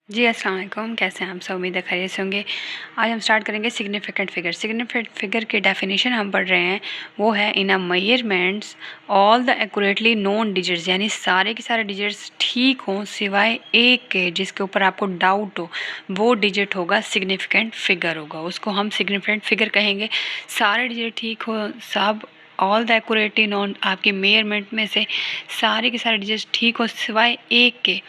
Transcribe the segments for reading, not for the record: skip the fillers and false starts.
जी अस्सलाम वालेकुम, कैसे हैं आप सब? उम्मीद है खैरियत से होंगे। आज हम स्टार्ट करेंगे सिग्निफिकेंट फिगर। सिग्निफिकेंट फिगर की डेफिनेशन हम पढ़ रहे हैं, वो है in a measurements all the accurately known digits, यानी सारे के सारे डिजिट्स ठीक हों सिवाय एक के जिसके ऊपर आपको डाउट हो, वो डिजिट होगा सिग्निफिकेंट फिगर होगा, उसको हम सिग्निफिकेंट फिगर कहेंगे। सारे डिजिट ठीक हो, सब ऑल द एक्यूरेटली नोन, आपकी मेजरमेंट में से सारे के सारे डिजिट्स ठीक हो सिवाय एक के,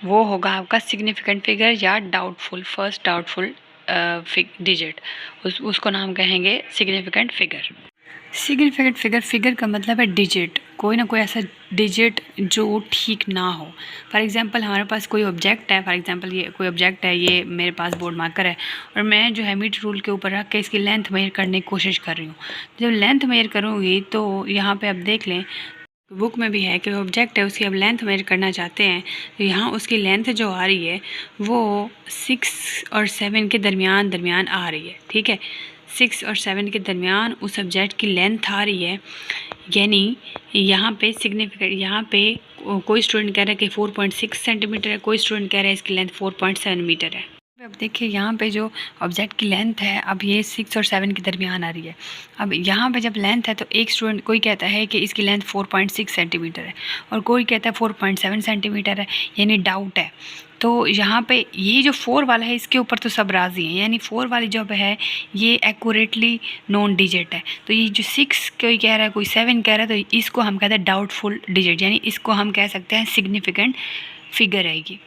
वो होगा आपका सिग्निफिकेंट फिगर या डाउटफुल, फर्स्ट डाउटफुल डिजिट, उसको नाम कहेंगे सिग्निफिकेंट फिगर। सिग्निफिकेंट फिगर का मतलब है डिजिट, कोई ना कोई ऐसा डिजिट जो ठीक ना हो। फॉर एग्जांपल हमारे पास कोई ऑब्जेक्ट है, फॉर एग्जांपल ये कोई ऑब्जेक्ट है, ये मेरे पास बोर्ड मार्कर है और मैं जो है मीटर रूल के ऊपर रख के इसकी लेंथ मेजर करने की कोशिश कर रही हूँ। जब लेंथ मेजर करूँगी तो यहाँ पे आप देख लें, बुक में भी है कि ऑब्जेक्ट है, उसकी अब लेंथ मेजर करना चाहते हैं तो यहाँ उसकी लेंथ जो आ रही है वो 6 और 7 के दरमियान आ रही है। ठीक है, 6 और 7 के दरमियान उस ऑब्जेक्ट की लेंथ आ रही है, यानी यहाँ पे सिग्निफिकेंट, यहाँ पे कोई स्टूडेंट कह रहा है कि 4.6 सेंटीमीटर है, कोई स्टूडेंट कह रहा है इसकी लेंथ 4.7 मीटर है। अब देखिए यहाँ पे जो ऑब्जेक्ट की लेंथ है, अब ये 6 और 7 के दरमियान आ रही है। अब यहाँ पे जब लेंथ है तो एक स्टूडेंट कोई कहता है कि इसकी लेंथ 4.6 सेंटीमीटर है और कोई कहता है 4.7 सेंटीमीटर है, यानी डाउट है। तो यहाँ पे ये जो 4 वाला है इसके ऊपर तो सब राज़ी हैं, यानी 4 वाली जो है ये एक्यूरेटली नॉन डिजिट है। तो ये जो 6 कोई कह रहा है, कोई 7 कह रहा है, तो इसको हम कहते हैं डाउटफुल डिजिट, यानी इसको हम कह सकते हैं सिग्निफिकेंट फिगर है ये।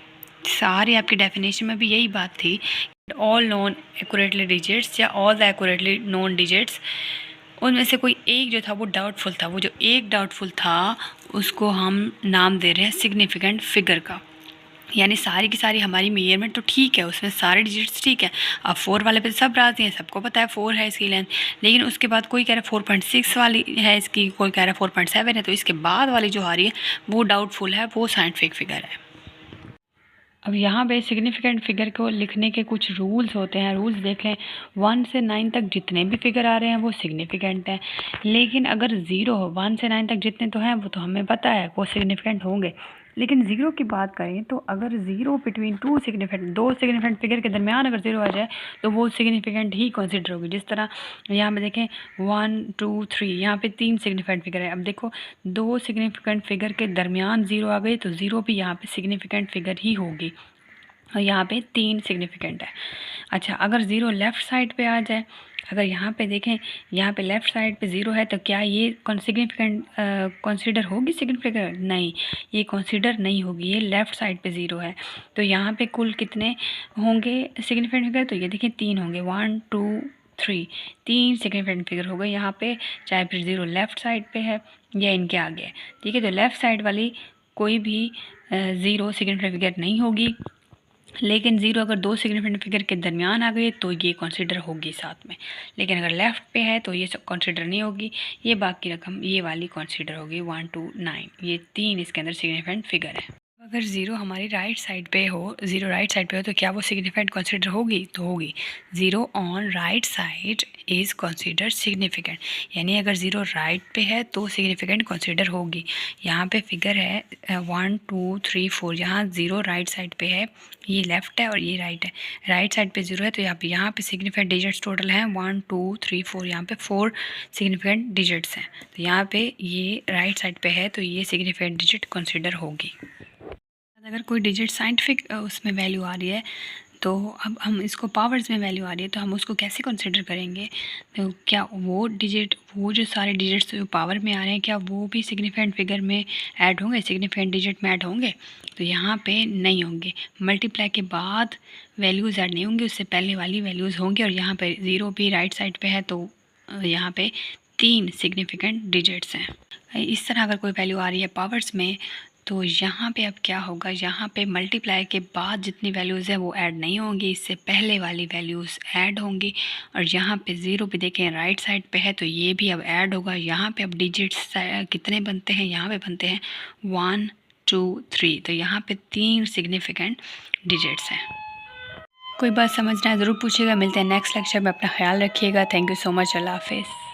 सारी आपकी डेफिनेशन में भी यही बात थी, ऑल नॉन एक्यूरेटली डिजिट्स या all the accurately non digits, उनमें से कोई एक जो था वो डाउटफुल था। वो जो एक डाउटफुल था उसको हम नाम दे रहे हैं सिग्निफिकेंट फिगर का, यानी सारी की सारी हमारी मेजरमेंट तो ठीक है, उसमें सारे डिजिट्स ठीक है। अब 4 वाले पे सब राजी हैं, सबको पता है 4 है इसकी लेंथ, लेकिन उसके बाद कोई कह रहा है 4.6 वाली है इसकी, कोई कह रहा है 4.7 है, तो इसके बाद वाली जो आ रही है वो डाउटफुल है, वो साइंटिफिक फिगर है। अब यहाँ पे सिग्निफिकेंट फिगर को लिखने के कुछ रूल्स होते हैं, रूल्स देख लें। 1 से 9 तक जितने भी फिगर आ रहे हैं वो सिग्निफिकेंट हैं, लेकिन अगर 0 हो, 1 से 9 तक जितने तो हैं वो तो हमें पता है वो सिग्निफिकेंट होंगे, लेकिन 0 की बात करें तो अगर 0 बिटवीन दो सिग्निफिकेंट फिगर के दरमियान अगर 0 आ जाए तो वो सिग्निफिकेंट ही कंसिडर होगी। जिस तरह यहाँ पे देखें 1 2 3, यहाँ पे 3 सिग्निफिकेंट फिगर है। अब देखो 2 सिग्निफिकेंट फिगर के दरमियान 0 आ गई तो 0 भी यहाँ पे सिग्निफिकेंट फिगर ही होगी, और यहाँ पे 3 सिग्निफिकेंट है। अच्छा, अगर 0 लेफ़्ट साइड पे आ जाए, अगर यहाँ पे देखें, यहाँ पे लेफ़्ट साइड पे 0 है तो क्या ये सिग्निफिकेंट कंसीडर होगी सिग्निफिकेंट? नहीं, ये कंसीडर नहीं होगी, ये लेफ़्ट साइड पे 0 है। तो यहाँ पे कुल कितने होंगे सिग्निफिकेंट फिगर? तो ये देखिए 3 होंगे, 1 2 3, 3 सिग्निफिकेंट फिगर हो गए यहाँ पे, चाहे फिर 0 लेफ़्ट साइड पे है या इनके आगे है। ठीक है, तो लेफ़्ट साइड वाली कोई भी 0 सिग्निफिकेंट फिगर नहीं होगी, लेकिन 0 अगर 2 सिग्निफिकेंट फिगर के दरमियान आ गए तो ये कंसिडर होगी साथ में, लेकिन अगर लेफ़्ट पे है तो ये सब कंसिडर नहीं होगी, ये बाकी रकम ये वाली कंसिडर होगी 1 2 9, ये 3 इसके अंदर सिग्निफिकेंट फिगर है। अगर 0 हमारी राइट साइड पे हो, 0 राइट साइड पे हो तो क्या वो सिग्निफिकेंट कंसिडर होगी? तो होगी। 0 on right side is consider significant, यानी अगर 0 राइट पे है तो सिग्निफिकेंट कंसिडर होगी। यहाँ पे फिगर है 1 2 3 4, यहाँ 0 राइट साइड पे है, ये लेफ़्ट है और ये राइट है। राइट साइड पे 0 है तो यहाँ पे सिग्निफिकेंट डिजिट्स टोटल हैं 1 2 3 4, यहाँ पे 4 सिग्निफिकेंट डिजिट्स हैं। तो यहाँ पे ये राइट साइड पे है तो ये सिग्निफिकेंट डिजिट कंसिडर होगी। अगर कोई डिजिट साइंटिफिक उसमें वैल्यू आ रही है, तो अब हम इसको पावर्स में वैल्यू आ रही है तो हम उसको कैसे कंसिडर करेंगे? तो क्या वो डिजिट, वो जो सारे डिजिट्स जो पावर में आ रहे हैं, क्या वो भी सिग्निफिकेंट फिगर में ऐड होंगे, सिग्निफिकेंट डिजिट में ऐड होंगे? तो यहाँ पे नहीं होंगे। मल्टीप्लाई के बाद वैल्यूज़ ऐड नहीं होंगी, उससे पहले वाली वैल्यूज़ होंगी, और यहाँ पर 0 भी राइट साइड पर है तो यहाँ पर 3 सिग्निफिकेंट डिजिट्स हैं। इस तरह अगर कोई वैल्यू आ रही है पावर्स में तो यहाँ पे अब क्या होगा, यहाँ पे मल्टीप्लाई के बाद जितनी वैल्यूज़ है वो ऐड नहीं होंगी, इससे पहले वाली वैल्यूज़ ऐड होंगी। और यहाँ पे 0 भी देखें राइट साइड पे है तो ये भी अब ऐड होगा। यहाँ पे अब डिजिट्स कितने बनते हैं? यहाँ पे बनते हैं 1 2 3, तो यहाँ पे 3 सिग्निफिकेंट डिजिट्स हैं। कोई बात समझना है ज़रूर पूछिएगा। मिलते हैं नेक्स्ट लेक्चर में, अपना ख्याल रखिएगा। Thank you so much. अल्लाह हाफिज़।